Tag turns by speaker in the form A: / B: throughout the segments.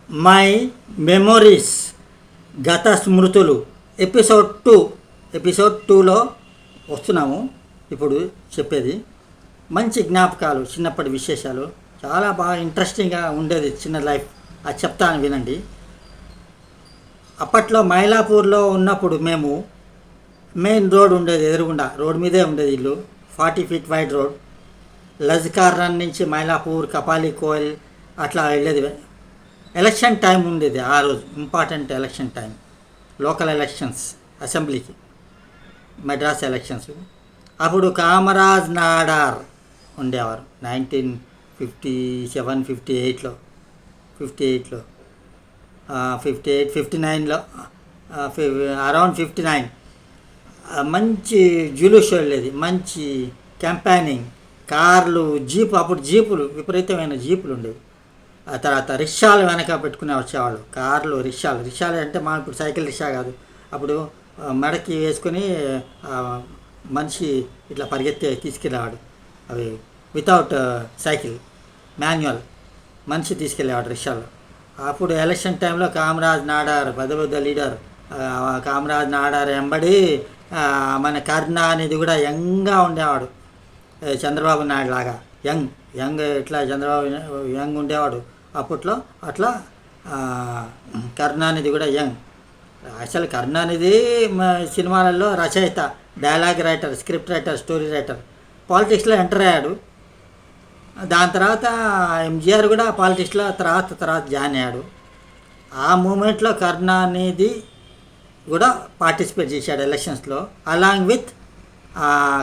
A: My memories గత స్మృతులు episode 2లో వస్తున్నాము. ఇప్పుడు చెప్పేది మంచి జ్ఞాపకాలు, చిన్నప్పటి విశేషాలు, చాలా బాగా ఇంట్రెస్టింగ్గా ఉండేది చిన్న లైఫ్. అది చెప్తాను వినండి. అప్పట్లో మైలాపూర్లో ఉన్నప్పుడు మేము మెయిన్ రోడ్ ఉండేది, ఎదురుగుండా రోడ్ మీదే ఉండేది ఇల్లు. 40 feet వైడ్ రోడ్. లజ్కార్ రన్ నుంచి మైలాపూర్, కపాలి కోయల్ అట్లా వెళ్ళేది. ఎలక్షన్ టైం ఉండేది ఆ రోజు, important election time, local elections, అసెంబ్లీకి, మెడ్రాస్ ఎలక్షన్స్. అప్పుడు కామరాజ్ నాడార్ ఉండేవారు 1957-58లో 59లో, అరౌండ్ 59. మంచి జులూస్ వెళ్ళేది, మంచి క్యాంపెయినింగ్, కార్లు, అప్పుడు జీపులు, విపరీతమైన జీపులు ఉండేవి. ఆ తర్వాత రిక్షాలు వెనక పెట్టుకుని వచ్చేవాళ్ళు, కార్లు, రిక్షాలు అంటే మా ఇప్పుడు సైకిల్ రిక్షా కాదు. అప్పుడు మెడకి వేసుకొని మనిషి ఇట్లా పరిగెత్తి తీసుకెళ్ళేవాడు. అవి వితౌట్ సైకిల్, మాన్యువల్, మనిషి తీసుకెళ్ళేవాడు రిక్షాలో. అప్పుడు ఎలక్షన్ టైంలో కామరాజ్ నాడార్ పెద్ద లీడర్. కామరాజ్ నాడార్ వెంబడి మన కర్ణ అనేది కూడా యంగ్గా ఉండేవాడు, చంద్రబాబు నాయుడు లాగా యంగ్ ఇట్లా చంద్రబాబు యంగ్ ఉండేవాడు అప్పట్లో. అట్లా కరుణానిధి కూడా యంగ్. అసలు కరుణానిధి సినిమాలలో రచయిత, dialogue writer, script writer, story writer. పాలిటిక్స్లో ఎంటర్ అయ్యాడు. దాని తర్వాత ఎంజీఆర్ కూడా పాలిటిక్స్లో తర్వాత జాయిన్ అయ్యాడు. ఆ మూమెంట్లో కరుణానిధి కూడా పార్టిసిపేట్ చేశాడు ఎలక్షన్స్లో, అలాంగ్ విత్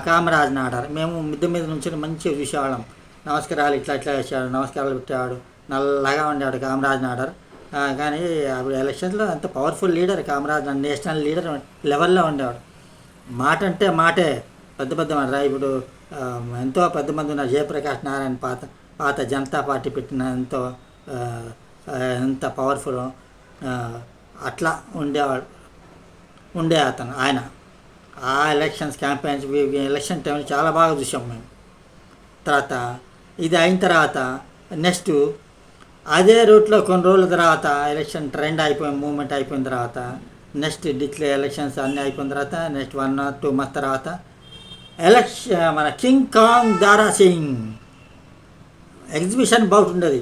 A: కామరాజ్ నాడార్. మేము మిద్దె మీద నుంచి మంచిగా చూసేవాళ్ళం. నమస్కారాలు ఇట్లా వేసాడు, నమస్కారాలు పెట్టేవాడు. నల్లగా ఉండేవాడు కామరాజ్ నాడార్. కానీ అప్పుడు ఎలక్షన్స్లో అంత powerful leader Kamaraj, national leader లెవెల్లో ఉండేవాడు. మాట అంటే మాటే, పెద్ద మాట. ఇప్పుడు ఎంతో పెద్ద మంది ఉన్నారు. జయప్రకాష్ నారాయణ పాత జనతా పార్టీ పెట్టిన ఎంత పవర్ఫుల్, అట్లా ఉండే అతను ఆయన. ఆ ఎలక్షన్స్ క్యాంపెయిన్స్, ఎలక్షన్ టైంలో చాలా బాగా చూసాం మేము. తర్వాత ఇది అయిన తర్వాత నెక్స్ట్ అదే రూట్లో కొన్ని రోజుల తర్వాత ఎలక్షన్ ట్రెండ్ మూమెంట్ అయిపోయిన తర్వాత, నెక్స్ట్ ఎలక్షన్స్ అన్నీ అయిపోయిన తర్వాత, నెక్స్ట్ 1 or 2 months తర్వాత మన కింగ్ కాంగ్ దారా సింగ్ ఎగ్జిబిషన్ బౌట్ ఉండేది,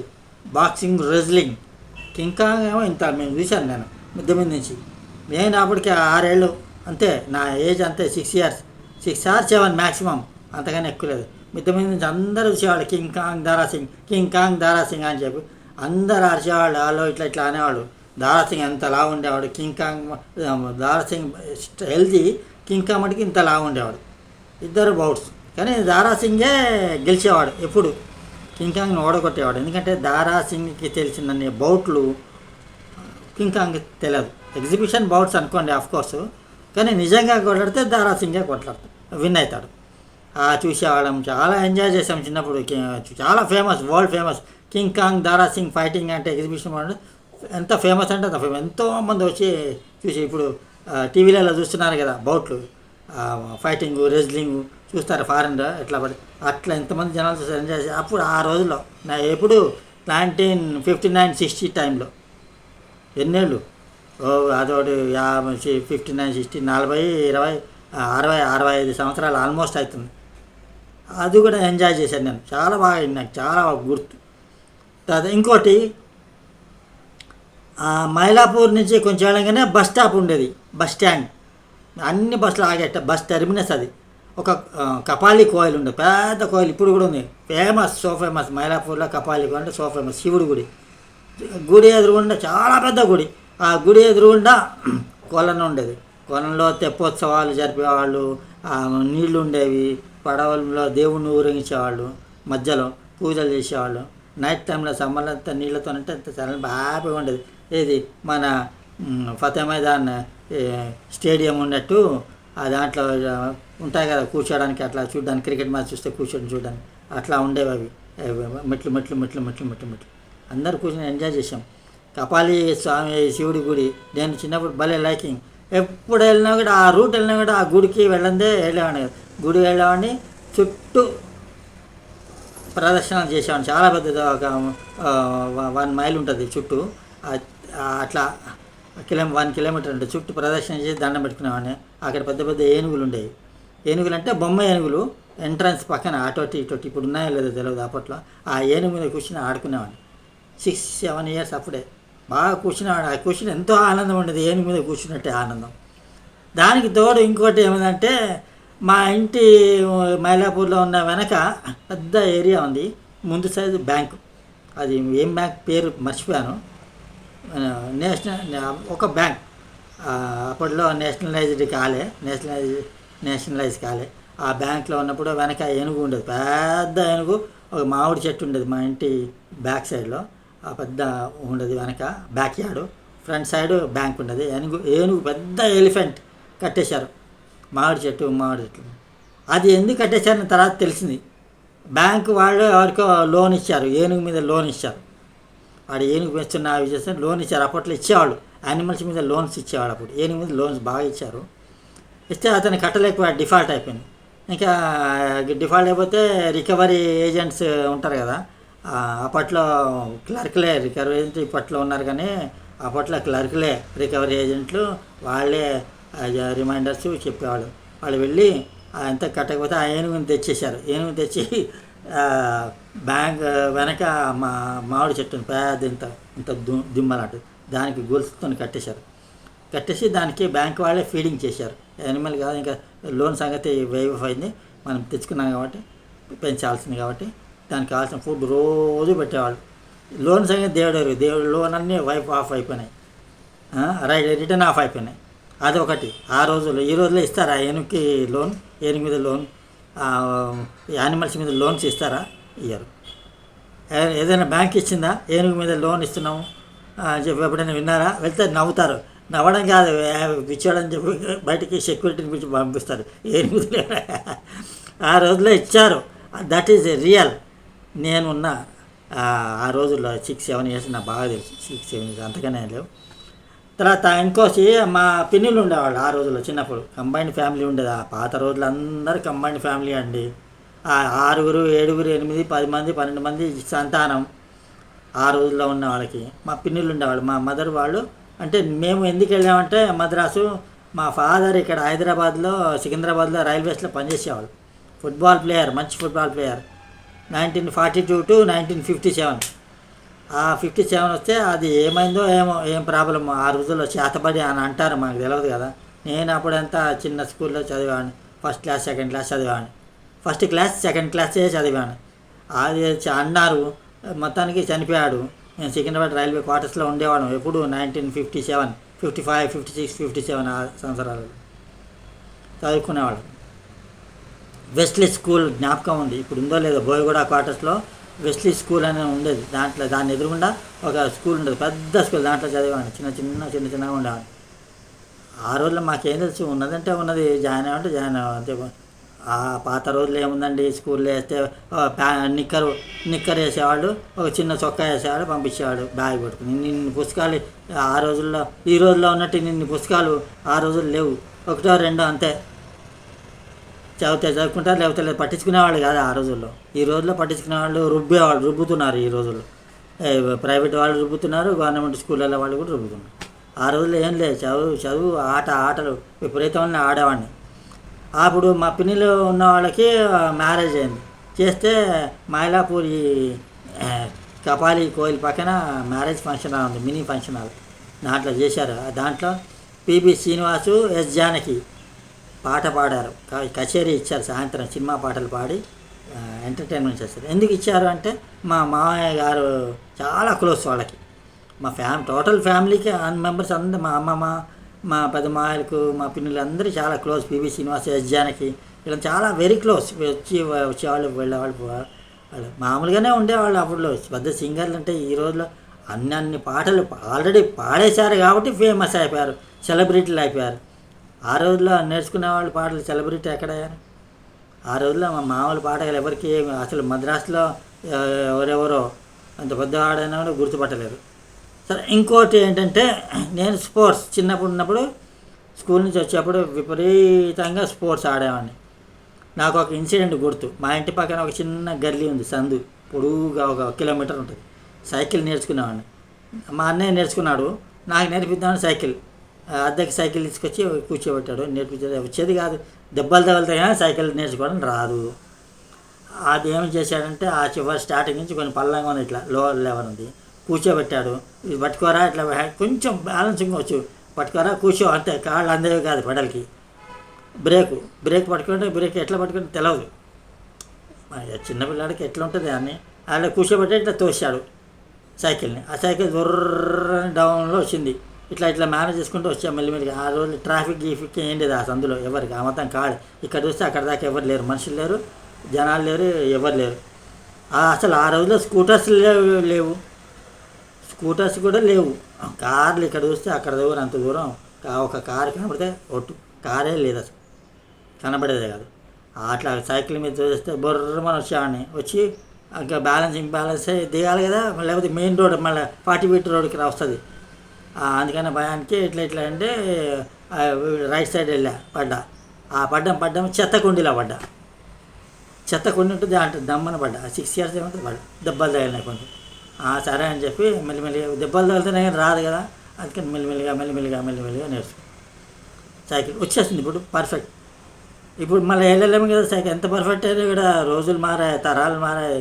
A: బాక్సింగ్, రెజ్లింగ్. కింగ్ కాంగ్ ఏమో ఇంత మేము చూశాను నేను మిద్దె మీద నుంచి. నేను అప్పటికి 6 ఏళ్ళు అంతే, నా ఏజ్ అంతే, 6 years, 6 or 7 మ్యాక్సిమం, అంతగానే ఎక్కువ లేదు. మిద్దె మీద నుంచి అందరూ చూసేవాళ్ళు కింగ్ కాంగ్ దారా సింగ్ అని చెప్పి అందరు అరిచేవాళ్ళు. వాళ్ళు ఇట్లా అనేవాళ్ళు. దారాసింగ్ ఎంత లావు ఉండేవాడు, దారాసింగ్ హెల్తీ, కింగ్ కాంగ్ మటుకి ఇంత లావు ఉండేవాడు. ఇద్దరు బౌట్స్, కానీ దారాసింగే గెలిచేవాడు ఎప్పుడు, కింగ్ కాంగ్ని ఓడగొట్టేవాడు. ఎందుకంటే దారాసింగ్కి తెలిసినన్ని బౌట్లు కింగ్ కాంగ్కి తెలియదు. ఎగ్జిబిషన్ బౌట్స్ అనుకోండి ఆఫ్కోర్సు, కానీ నిజంగా కొట్లాడితే దారాసింగే విన్ అవుతాడు. చూసేవాళ్ళం, చాలా ఎంజాయ్ చేసాం చిన్నప్పుడు. చాలా famous, world famous king Kong దారా సింగ్ ఫైటింగ్ అంటే ఎగ్జిబిషన్ ఎంత ఫేమస్ అంటే అంత ఫేమస్. ఎంతోమంది వచ్చి చూసి, ఇప్పుడు టీవీలలో చూస్తున్నారు కదా బౌట్లు, ఫైటింగ్, రెజ్లింగ్ చూస్తారు ఫారెన్లో, అట్లా ఎంతమంది జనాలు చూస్తారు, ఎంజాయ్ చేసి. అప్పుడు ఆ రోజుల్లో ఎప్పుడు 1959-60 టైంలో, ఎన్నేళ్ళు, అదొకటి 59-60, 40, 20, 60-65 సంవత్సరాలు ఆల్మోస్ట్ అవుతుంది. అది కూడా ఎంజాయ్ చేశాను నేను, చాలా బాగా, నాకు చాలా గుర్తు. తర్వాత ఇంకోటి, మైలాపూర్ నుంచి కొంచెం వెళ్ళగానే బస్ స్టాప్ ఉండేది, బస్ స్టాండ్, అన్ని బస్సులు ఆగేట బస్ టెర్మినస్. అది ఒక కపాలి కోయిల్ ఉండేది, పెద్ద కోయిల్, ఇప్పుడు కూడా ఉంది, సో ఫేమస్ మైలాపూర్లో కపాలి కోయిల్ అంటే సో ఫేమస్. శివుడి గుడి ఎదురుగుండా, చాలా పెద్ద గుడి. ఆ గుడి ఎదురుగుండా కొలను ఉండేది. కొలంలో తెప్పోత్సవాలు జరిపేవాళ్ళు, నీళ్లు ఉండేవి, పడవల్లో దేవుణ్ణి ఊరేగించేవాళ్ళు, మధ్యలో పూజలు చేసేవాళ్ళు. నైట్ టైంలో సమ్మర్లో అంతా నీళ్ళతో అంటే అంత చాలా హ్యాపీగా ఉండేది. ఇది మన ఫతే మైదాన్ స్టేడియం ఉన్నట్టు, దాంట్లో ఉంటాయి కదా కూర్చోడానికి, అట్లా చూడడానికి, క్రికెట్ మ్యాచ్ చూస్తే చూడడానికి అట్లా ఉండేవి. అవి మెట్లు అందరు కూర్చొని ఎంజాయ్ చేసాం. కపాలి స్వామి శివుడి గుడి, నేను చిన్నప్పుడు భలే లైకింగ్. ఎప్పుడు వెళ్ళినా కూడా, ఆ రూట్ వెళ్ళినా కూడా ఆ గుడికి వెళ్ళేవాడిని. గుడి వెళ్ళేవాడిని, చుట్టూ ప్రదర్శనలు చేసేవాడిని. చాలా పెద్దది, ఒక 1 mile ఉంటుంది చుట్టూ. అట్లా 1 కిలోమీటర్ ఉంటే చుట్టూ ప్రదక్షిణ చేసి దండం పెట్టుకునేవాడిని. అక్కడ పెద్ద పెద్ద ఏనుగులు ఉండేవి. ఏనుగులు అంటే బొమ్మ ఏనుగులు, ఎంట్రన్స్ పక్కన అటోటి ఇటోటి, ఇప్పుడు ఉన్నాయో లేదో తెలియదు అప్పట్లో. ఆ ఏనుగు మీద కూర్చుని ఆడుకునేవాడిని. 6-7 ఇయర్స్ అప్పుడే బాగా కూర్చునేవాడు. ఆ కూర్చుని ఎంతో ఆనందం ఉండేది, ఏనుగు మీద కూర్చున్నట్టే ఆనందం. దానికి తోడు ఇంకోటి ఏమిటంటే, మా ఇంటి మైలాపూర్లో ఉన్న వెనక పెద్ద ఏరియా ఉంది. ముందు సైజు బ్యాంకు, అది ఏం బ్యాంక్ పేరు మర్చిపోయాను. ఒక బ్యాంక్ అప్పట్లో నేషనలైజ్ కాలే. ఆ బ్యాంక్లో ఉన్నప్పుడు వెనక ఏనుగు ఉండేది, పెద్ద ఏనుగు. ఒక మామిడి చెట్టు ఉండేది మా ఇంటి బ్యాక్ సైడ్లో, ఆ పెద్ద ఉండేది వెనక back yard. Front side bank ఉండేది. ఏనుగు పెద్ద ఎలిఫెంట్ కట్టేశారు, మామిడి చెట్టు. అది ఎందుకు కట్టేశారని తర్వాత తెలిసింది. బ్యాంకు వాళ్ళు ఎవరికో లోన్ ఇచ్చారు, ఏనుగు మీద లోన్ ఇచ్చారు. వాడు ఏనుగు పెంచుతున్న అవి చేస్తే లోన్ ఇచ్చారు. అప్పట్లో ఇచ్చేవాళ్ళు, యానిమల్స్ మీద లోన్స్ ఇచ్చేవాళ్ళు. అప్పుడు ఏనుగు మీద లోన్స్ బాగా ఇచ్చారు. ఇస్తే అతను కట్టలేకపోయాడు, డిఫాల్ట్ అయిపోయింది. ఇంకా డిఫాల్ట్ అయిపోతే రికవరీ ఏజెంట్స్ ఉంటారు కదా, అప్పట్లో క్లర్క్లే రికవరీ ఏజెంట్, ఇప్పట్లో ఉన్నారు కానీ అప్పట్లో క్లర్క్లే రికవరీ ఏజెంట్లు. వాళ్ళే రిమైండర్స్ చెప్పేవాళ్ళు. వాళ్ళు వెళ్ళి అంతా కట్టకపోతే ఆ ఏనుగుని తెచ్చేశారు. ఏనుగు తెచ్చి బ్యాంక్ వెనక మామిడి చెట్టుని పెద్ద ఇంత దిమ్మలాంటి దానికి గొలుసుతో కట్టేసి దానికి బ్యాంక్ వాళ్ళే ఫీడింగ్ చేశారు. యానిమల్ కాదు, ఇంకా లోన్ సంగతి వేవ్ అయింది, మనం తెచ్చుకున్నాం కాబట్టి పెంచాల్సింది కాబట్టి దానికి కావాల్సిన ఫుడ్ రోజు పెట్టేవాళ్ళు. లోన్ సంగతి దేవుడు లోన్ అన్నీ వైప్ ఆఫ్ అయిపోయినాయి, రిటర్న్ ఆఫ్ అయిపోయినాయి. అదొకటి. ఆ రోజుల్లో ఈ రోజుల్లో ఇస్తారా ఏనుగుకి లోన్? ఏనుగు మీద లోన్, యానిమల్స్ మీద లోన్స్ ఇస్తారా? ఇయ్యరు. ఏదైనా బ్యాంక్ ఇచ్చిందా ఏనుగు మీద లోన్ ఇస్తున్నాము చెప్పి ఎప్పుడైనా విన్నారా? వెళ్తే నవ్వుతారు. నవ్వడం కాదు, పిచ్చాడని చెప్పి బయటికి సెక్యూరిటీని పిలిచి పంపిస్తారు. ఏనుగు ఆ రోజుల్లో ఇచ్చారు. That is real. నేనున్న ఆ రోజుల్లో 6-7 ఇయర్స్ నాకు బాగా తెలుసు. 6-7 ఇయర్స్ అంతగానే లేవు. తర్వాత ఇంకోసి మా పిన్నులు ఉండేవాళ్ళు ఆ రోజుల్లో. చిన్నప్పుడు కంబైన్డ్ ఫ్యామిలీ ఉండేది. ఆ పాత రోజులు అందరూ కంబైన్డ్ ఫ్యామిలీ అండి. 6, 7, 8, 10 మంది 12 మంది సంతానం ఆ రోజుల్లో ఉన్న వాళ్ళకి. మా పిన్నులు ఉండేవాళ్ళు. మా మదర్ వాళ్ళు అంటే మేము ఎందుకు వెళ్ళామంటే మద్రాసు, మా ఫాదర్ ఇక్కడ హైదరాబాద్లో సికింద్రాబాద్లో రైల్వేస్లో పనిచేసేవాళ్ళు. ఫుట్బాల్ ప్లేయర్, మంచి ఫుట్బాల్ ప్లేయర్. 1942 to 1957. ఆ 57 వస్తే అది ఏమైందో ఏం ప్రాబ్లం ఆ రోజుల్లో చేతబడి అని అంటారు, మాకు తెలియదు కదా. నేను అప్పుడంతా చిన్న స్కూల్లో చదివాను. ఫస్ట్ క్లాస్ సెకండ్ క్లాస్ చదివాను. ఫస్ట్ క్లాస్ సెకండ్ క్లాసే చదివాను. అది అన్నారు. మొత్తానికి చనిపోయాడు. నేను సికింద్రాబాద్ రైల్వే క్వార్టర్స్లో ఉండేవాడు ఎప్పుడు 1957, 55, 56, 57 ఆ సంవత్సరాలు చదువుకునేవాడు. వెస్లీ స్కూల్ జ్ఞాపకం ఉంది, ఇప్పుడు ఉందో లేదో. బోయగూడ క్వార్టర్స్లో వెస్లీ స్కూల్ అనేది ఉండేది. దాన్ని ఎదురుగుండా ఒక స్కూల్ ఉండేది, పెద్ద స్కూల్. దాంట్లో చదివాను. చిన్నగా ఉండేవాడు. ఆ రోజుల్లో మాకేం తెలుసు, ఉన్నదంటే ఉన్నది, జాయిన్ అవ్వంటే జాయిన్ అంతే. ఆ పాత రోజులు ఏముందండి, స్కూల్లో వేస్తే నిక్కర్ వేసేవాళ్ళు, ఒక చిన్న చొక్కా వేసేవాడు, పంపించేవాడు బ్యాగ్ పెట్టుకుని. ఇన్ని పుస్తకాలు ఆ రోజుల్లో, ఈ రోజుల్లో ఉన్నట్టు ఇన్ని పుస్తకాలు ఆ రోజుల్లో లేవు. 1-2 అంతే. చదువుకుంటారు, లేకపోతే లేదు. పట్టించుకునేవాళ్ళు కాదు ఆ రోజుల్లో. ఈ రోజుల్లో పట్టించుకునేవాళ్ళు, రుబ్బుతున్నారు. ఈ రోజుల్లో ప్రైవేట్ వాళ్ళు రుబ్బుతున్నారు, గవర్నమెంట్ స్కూళ్ళల్లో వాళ్ళు కూడా రుబ్బుతున్నారు. ఆ రోజుల్లో ఏం లేదు, చదువు ఆటలు విపరీతంగా ఆడేవాడిని. అప్పుడు మా పిన్నిలో ఉన్న వాళ్ళకి మ్యారేజ్ అయింది. చేస్తే మైలాపూర్ కపాలి కోయిల్ పక్కన మ్యారేజ్ ఫంక్షన్ హాల్ ఉంది, మినీ ఫంక్షన్ హాల్. దాంట్లో చేశారు. దాంట్లో పిబి శ్రీనివాసు, ఎస్ జానకి పాట పాడారు, కచేరీ ఇచ్చారు. సాయంత్రం సినిమా పాటలు పాడి ఎంటర్టైన్మెంట్ చేస్తారు. ఎందుకు ఇచ్చారు అంటే, మా మామయ్య గారు చాలా క్లోజ్ వాళ్ళకి. మా టోటల్ ఫ్యామిలీకి మెంబర్స్ అందరూ, మా అమ్మమ్మ, మా పెద్ద మాయలకు, మా పిన్నులు అందరూ చాలా క్లోజ్. పివి శ్రీనివాస్, ఎస్ జానకి ఇలా చాలా వెరీ క్లోజ్. వచ్చేవాళ్ళు, వెళ్ళేవాళ్ళు. వాళ్ళు మామూలుగానే ఉండేవాళ్ళు. అప్పుడు పెద్ద సింగర్లు అంటే ఈ రోజులో అన్ని పాటలు ఆల్రెడీ పాడేశారు కాబట్టి ఫేమస్ అయిపోయారు, సెలబ్రిటీలు అయిపోయారు. ఆ రోజుల్లో నేర్చుకునే వాళ్ళు పాటలు సెలబ్రిటీ ఎక్కడయ్యారు? ఆ రోజుల్లో మా మామూలు పాటలు ఎవరికి అసలు మద్రాసులో ఎవరెవరో అంత పెద్దవాడైనా కూడా గుర్తుపట్టలేరు. సరే, ఇంకోటి ఏంటంటే, నేను స్పోర్ట్స్ చిన్నప్పుడు ఉన్నప్పుడు స్కూల్ నుంచి వచ్చేప్పుడు విపరీతంగా స్పోర్ట్స్ ఆడేవాడిని. నాకు ఒక ఇన్సిడెంట్ గుర్తు. మా ఇంటి పక్కన ఒక చిన్న గల్లీ ఉంది, సందు పొడుగుగా 1 కిలోమీటర్ ఉంటుంది. సైకిల్ నేర్చుకునేవాడిని. మా అన్నయ్య నేర్చుకున్నాడు, నాకు నేర్పిద్దామని సైకిల్ అద్దెకి సైకిల్ తీసుకొచ్చి కూర్చోబెట్టాడు, నేర్పించేది వచ్చేది కాదు, దెబ్బలు తగులుతాయి కానీ సైకిల్ నేర్చుకోవడం రాదు. అది ఏమి చేశాడంటే ఆ చివరి స్టార్టింగ్ నుంచి కొంచెం పల్లంగా ఉంది, ఇట్లా లోవర్ లెవెల్ ఉంది, కూర్చోబెట్టాడు. ఇది పట్టుకోరా, ఇట్లా కొంచెం బ్యాలెన్సింగ్ వచ్చు, పట్టుకోరా కూర్చో అంతే, కాళ్ళు అందేవి కాదు పెడల్కి. బ్రేక్ పట్టుకుంటే బ్రేక్ ఎట్లా పట్టుకుంటే తెలియదు, చిన్నపిల్లాడికి ఎట్లా ఉంటుంది అన్నీ. అలా కూర్చోబెట్టి ఇట్లా తోసాడు సైకిల్ని. ఆ సైకిల్ దొర్రని డౌన్లో వచ్చింది, ఇట్లా మేనేజ్ చేసుకుంటూ వచ్చాం మెల్లిమెల్లిగా. ఆ రోజు ట్రాఫిక్ ఏం లేదు ఆ సందులో ఎవరికి, ఆ మొత్తం కాడు. ఇక్కడ చూస్తే అక్కడ దాకా ఎవరు లేరు, మనుషులు లేరు, జనాలు లేరు, ఎవరు లేరు. అసలు ఆ రోజులో స్కూటర్స్ లేవు, స్కూటర్స్ కూడా లేవు, కార్లు ఇక్కడ చూస్తే అక్కడ దూరం అంత దూరం ఒక కారు కనబడితే ఒట్టు, కారే లేదు అసలు, కనబడేదే కాదు. అట్లా సైకిల్ మీద చూస్తే బొర్రమని వచ్చామని వచ్చి ఇంకా బ్యాలెన్స్ దిగాలి కదా, లేకపోతే మెయిన్ రోడ్ మళ్ళీ 40 ఫీట్ రోడ్కి వస్తుంది. అందుకని భయానికి ఇట్లా అంటే రైట్ సైడ్ వెళ్ళా, పడ్డం చెత్త కుండీలో పడ్డా. చెత్త కుండి ఉంటుంది అంటే దమ్మని పడ్డా. 6 ఇయర్స్ ఏమంటే పడ్డా, దెబ్బలు తగిలినాయి కొంచెం. సరే అని చెప్పి మెల్లిమెల్లిగా దెబ్బలు తగిలితేనే రాదు కదా, అందుకని మెల్లిమెల్లిగా నేర్చుకో. సైకిల్ వచ్చేస్తుంది ఇప్పుడు పర్ఫెక్ట్. ఇప్పుడు మళ్ళీ వెళ్ళలేము కదా సైకిల్, ఎంత పర్ఫెక్ట్ అయితే ఇక్కడ రోజులు మారాయి, తరాలు మారాయి,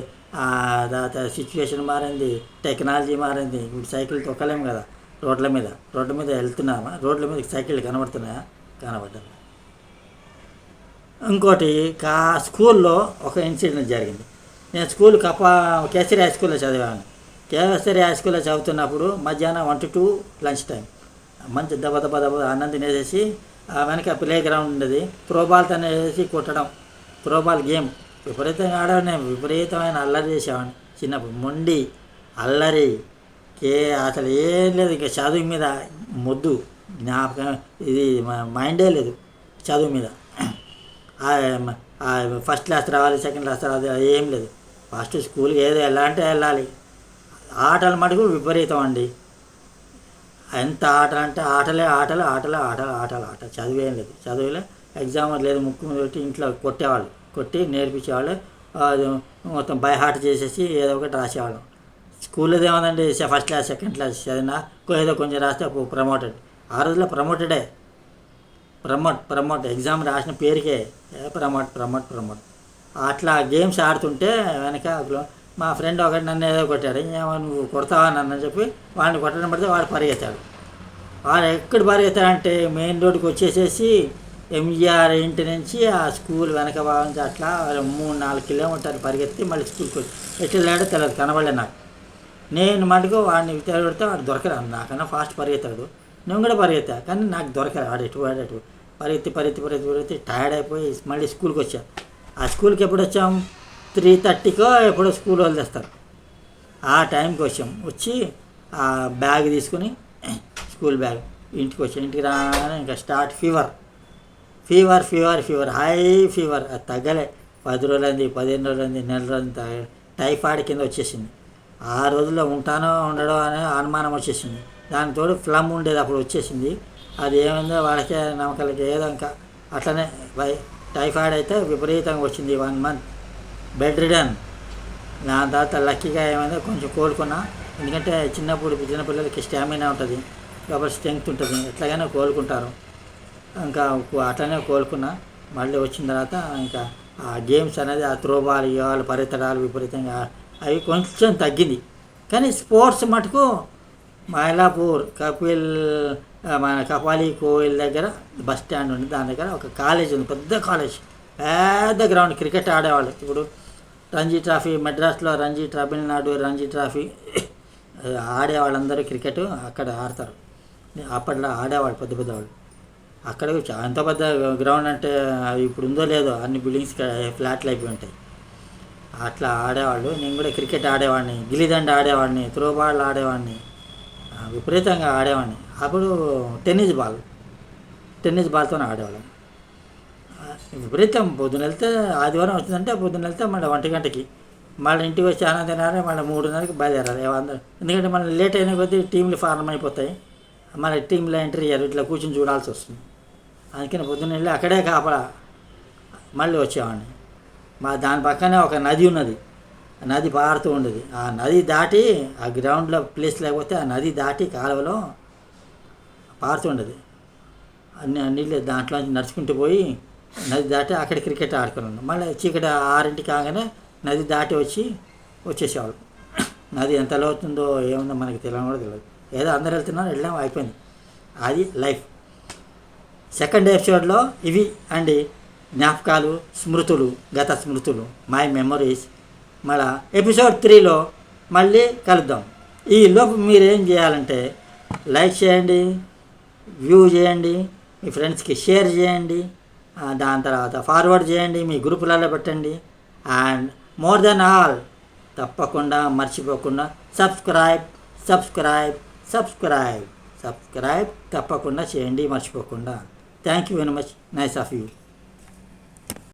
A: తర్వాత సిచ్యువేషన్ మారింది, టెక్నాలజీ మారింది. ఇప్పుడు సైకిల్ తొక్కలేము కదా రోడ్ల మీద వెళ్తున్నామా, రోడ్ల మీద సైకిల్ కనబడుతున్నాయా, కనబడ్డాయి. ఇంకోటి స్కూల్లో ఒక ఇన్సిడెంట్ జరిగింది. నేను స్కూల్ కేసరి హై స్కూల్లో చదివాను. కేసరి హై స్కూల్లో చదువుతున్నప్పుడు మధ్యాహ్నం 1 to 2 లంచ్ టైం, మంచి దెబ్బ అన్నం తినేసేసి వెనక ప్లే గ్రౌండ్ ఉండేది, త్రోబాల్తో వేసి కొట్టడం, త్రోబాల్ గేమ్ విపరీతంగా ఆడవాడిని, విపరీతమైన అల్లరి చేసేవాడిని చిన్నప్పుడు. మొండి అల్లరి అసలు ఏం లేదు, ఇంకా చదువు మీద మొద్దు, జ్ఞాపకం ఇది మైండే లేదు చదువు మీద. ఫస్ట్ క్లాస్ రావాలి, సెకండ్ క్లాస్ రావాలి, ఏం లేదు. ఫస్ట్ స్కూల్కి ఏదో ఎలా అంటే వెళ్ళాలి. ఆటలు మటుకు విపరీతం అండి, ఎంత ఆటలు అంటే ఆటలు, చదివేం లేదు. చదువులే ఎగ్జామ్ లేదు, ముక్కు పెట్టి ఇంట్లో కొట్టి నేర్పించేవాళ్ళు, మొత్తం బై హార్ట్ చేసేసి ఏదో ఒకటి రాసేవాళ్ళం. స్కూల్లో ఏమోదండి, ఫస్ట్ క్లాస్ సెకండ్ క్లాస్ చదివినా ఏదో కొంచెం రాస్తే ప్రమోటెడ్. ఆ రోజుల్లో ప్రమోటెడే, ప్రమోట్ ఎగ్జామ్ రాసిన పేరుకే ప్రమోట్. అట్లా గేమ్స్ ఆడుతుంటే వెనక మా ఫ్రెండ్ ఒకటి నన్ను ఏదో కొట్టాడు, ఏమో నువ్వు కొడతావా నన్ను చెప్పి వాడిని కొట్టడం పడితే వాడు పరిగెత్తాడు. వాడు ఎక్కడ పరిగెత్తాడంటే మెయిన్ రోడ్డుకి వచ్చేసేసి ఎంజీఆర్ ఇంటి నుంచి ఆ స్కూల్ వెనక భావించి అట్లా 3-4 కిలోమీటర్లు పరిగెత్తి మళ్ళీ స్కూల్కి వచ్చి ఎట్లా లేడో తెలియదు, కనబడలే నాకు. నేను మటుకు వాడిని తిరగడితే వాడు దొరకరాడు, నాకన్నా ఫాస్ట్ పరిగెత్తాడు, నేను కూడా పరిగెత్తా, కానీ నాకు దొరకరాడు. వాడు పరిగెత్తి టైర్డ్ అయిపోయి మళ్ళీ స్కూల్కి వచ్చా. ఆ స్కూల్కి ఎప్పుడు వచ్చాం, 3:30కో ఎప్పుడో స్కూల్ వదిలేస్తారు, ఆ టైంకి వచ్చి ఆ బ్యాగ్ తీసుకుని స్కూల్ బ్యాగ్ ఇంటికి వచ్చాను. ఇంటికి రాగానే ఇంకా స్టార్ట్ ఫీవర్, హై ఫీవర్. అది తగ్గలే, 10 రోజులైంది, 15 రోజులైంది, నెల రోజులు, టైఫాయిడ్ కింద వచ్చేసింది. ఆ రోజుల్లో ఉండడం అనే అనుమానం వచ్చేసింది. దానికి తోడు ఫ్లమ్ ఉండేది అప్పుడు వచ్చేసింది. అది ఏమైందో వాళ్ళకే నమ్మకాలకి ఏదో ఇంకా అట్లనే టైఫాయిడ్ అయితే విపరీతంగా వచ్చింది. 1 month బెడ్ రిడన్. దాని తర్వాత లక్కీగా ఏమైందో కొంచెం కోలుకున్నా, ఎందుకంటే చిన్నపిల్లలకి స్టామినా ఉంటుంది కాబట్టి స్ట్రెంగ్త్ ఉంటుంది, ఎట్లాగైనా కోలుకుంటారు. ఇంకా అట్లనే కోలుకున్నా. మళ్ళీ వచ్చిన తర్వాత ఇంకా ఆ గేమ్స్ అనేది ఆ త్రోబాల్ ఇవాళ పరితడాలు విపరీతంగా అవి కొంచెం తగ్గింది. కానీ స్పోర్ట్స్ మటుకు మైలాపూర్ మన కపాలి కోవిల్ దగ్గర బస్ స్టాండ్ ఉంది, దాని దగ్గర ఒక కాలేజ్ ఉంది, పెద్ద గ్రౌండ్, క్రికెట్ ఆడేవాళ్ళు. ఇప్పుడు రంజీ ట్రాఫీ మెడ్రాస్లో తమిళనాడు రంజీ ట్రాఫీ ఆడేవాళ్ళందరూ క్రికెట్ అక్కడ ఆడతారు. అప్పట్లో ఆడేవాళ్ళు పెద్దవాళ్ళు. అక్కడ అంత పెద్ద గ్రౌండ్ అంటే ఇప్పుడు ఉందో లేదో, అన్ని బిల్డింగ్స్ ఫ్లాట్లు అయిపోయి ఉంటాయి. అట్లా ఆడేవాళ్ళు. నేను కూడా క్రికెట్ ఆడేవాడిని, గిల్లిదండ ఆడేవాడిని, త్రోబాల్ ఆడేవాడిని, విపరీతంగా ఆడేవాడిని. అప్పుడు టెన్నిస్ బాల్తో ఆడేవాళ్ళం విపరీతం. పొద్దున వెళ్తే ఆదివారం వచ్చిందంటే పొద్దున వెళ్తే మళ్ళీ 1 గంటకి, మళ్ళీ ఇంటికి వచ్చి అన్నం తినాలి, మళ్ళీ 3:30కి బయలుదేరాలి. ఎందుకంటే మళ్ళీ లేట్ అయిన కొద్దీ టీంలు ఫార్మ్ అయిపోతాయి, మళ్ళీ టీంలో ఎంట్రీ అయ్యారు, ఇట్లా కూర్చొని చూడాల్సి వస్తుంది. అందుకని పొద్దున్న వెళ్ళి అక్కడే కాపలా మళ్ళీ వచ్చేవాడిని. దాని పక్కనే ఒక నది ఉన్నది, నది పారుతూ ఉండేది. ఆ నది దాటి ఆ గ్రౌండ్లో ప్లేస్ లేకపోతే ఆ నది దాటి కాలువలో పారుతూ ఉండేది. నీళ్ళు దాంట్లోంచి నడుచుకుంటూ పోయి నది దాటి అక్కడ క్రికెట్ ఆడుకున్నాను. మళ్ళీ చీకటి 6 కాగానే నది దాటి వచ్చేసేవాళ్ళు. నది ఎంత లోతుందో ఏముందో మనకి తెలియని కూడా తెలియదు. ఏదో అందరు వెళ్తున్నారు, వెళ్ళాం, అయిపోయింది. అది లైఫ్. సెకండ్ ఎపిసోడ్లో ఇవి అండి జ్ఞాపకాలు, స్మృతులు, గత స్మృతులు, మై మెమొరీస్. మళ్ళా ఎపిసోడ్ 3లో మళ్ళీ కలుద్దాం. ఈ లోపు మీరేం చేయాలంటే లైక్ చేయండి, వ్యూ చేయండి, మీ ఫ్రెండ్స్కి షేర్ చేయండి, దాని తర్వాత ఫార్వర్డ్ చేయండి, మీ గ్రూపులలో పెట్టండి. అండ్ మోర్ దెన్ ఆల్ తప్పకుండా మర్చిపోకుండా సబ్స్క్రైబ్ తప్పకుండా చేయండి మర్చిపోకుండా. Thank you very much. Nice of you.